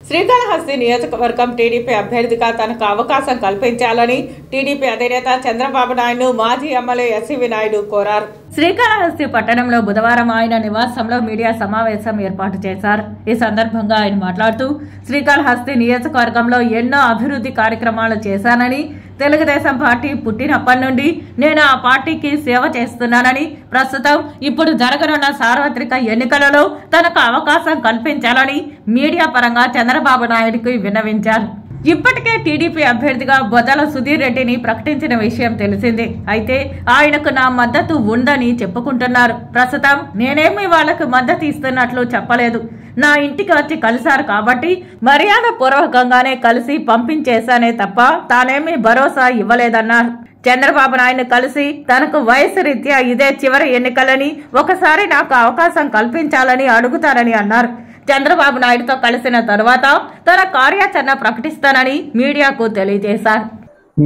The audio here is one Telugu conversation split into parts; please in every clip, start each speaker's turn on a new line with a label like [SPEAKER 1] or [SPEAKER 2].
[SPEAKER 1] శ్రీకాళహస్తి నియోజకవర్గం టీడీపీ అభ్యర్థిగా తనకు అవకాశం కల్పించాలని టీడీపీ అధినేత చంద్రబాబు నాయుడు మాజీ ఎమ్మెల్యే ఎస్వి నాయుడు కోరారు. శ్రీకాళహస్తి పట్టణంలో బుధవారం ఆయన నివాసంలో మీడియా సమావేశం ఏర్పాటు చేశారు. ఈ సందర్భంగా ఆయన మాట్లాడుతూ శ్రీకాళహస్తి నియోజకవర్గంలో ఎన్నో అభివృద్ధి కార్యక్రమాలు చేశానని, తెలుగుదేశం పార్టీ పుట్టినప్పటి నుండి నేను ఆ పార్టీకి సేవ చేస్తున్నానని, ప్రస్తుతం ఇప్పుడు జరగనున్న సార్వత్రిక ఎన్నికలలో తనకు అవకాశం కల్పించాలని మీడియా పరంగా చంద్రబాబు నాయుడుకి విన్నవించారు. ఇప్పటికే టీడీపీ అభ్యర్థిగా బొజ్జల సుధీర్ రెడ్డిని ప్రకటించిన విషయం తెలిసిందే. అయితే ఆయనకు నా మద్దతు ఉందని చెప్పుకుంటున్నారు. ప్రస్తుతం నేనేమి వాళ్లకు మద్దతు ఇస్తున్నట్లు చెప్పలేదు. నా ఇంటికి వచ్చి కలిశారు కాబట్టి మర్యాద పూర్వకంగానే కలిసి పంపించేశానే తప్ప తానేమీ భరోసా ఇవ్వలేదన్నారు. చంద్రబాబు నాయుడు కలిసి తనకు వయసు రీత్యా ఇదే చివరి ఎన్నికలని, ఒకసారి నాకు అవకాశం కల్పించాలని అడుగుతానని అన్నారు. చంద్రబాబు నాయుడుతో కలిసిన తర్వాత తన కార్యాచరణ ప్రకటిస్తానని మీడియాకు తెలియజేశారు.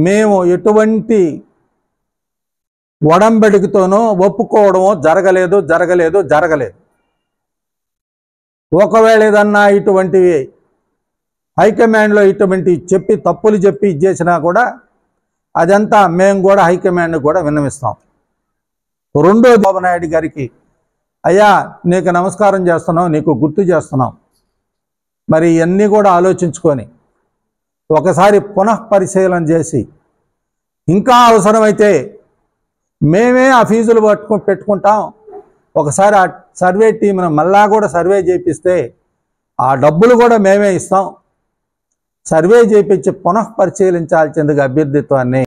[SPEAKER 2] మేము ఎటువంటి ఒడంబడికతోనో ఒప్పుకోవడమో జరగలేదు. ఒకవేళ ఏదన్నా ఇటువంటివి హైకమాండ్లో ఇటువంటి తప్పులు చెప్పి ఇచ్చేసినా కూడా అదంతా మేము కూడా హైకమాండ్ కూడా విన్నవిస్తాం. రెండో బాబు నాయుడు గారికి, అయ్యా నీకు నమస్కారం చేస్తున్నాం, నీకు గుర్తు చేస్తున్నాం, మరి ఇవన్నీ కూడా ఆలోచించుకొని ఒకసారి పునఃపరిశీలన చేసి ఇంకా అవసరమైతే మేమే ఆ ఫీజులు పెట్టుకుంటాం, ఒకసారి ఆ సర్వే టీంను మళ్ళా కూడా సర్వే చేపిస్తే ఆ డబ్బులు కూడా మేమే ఇస్తాం, సర్వే చేయించి పునఃపరిశీలించాల్సిందిగా అభ్యర్థిత్వాన్ని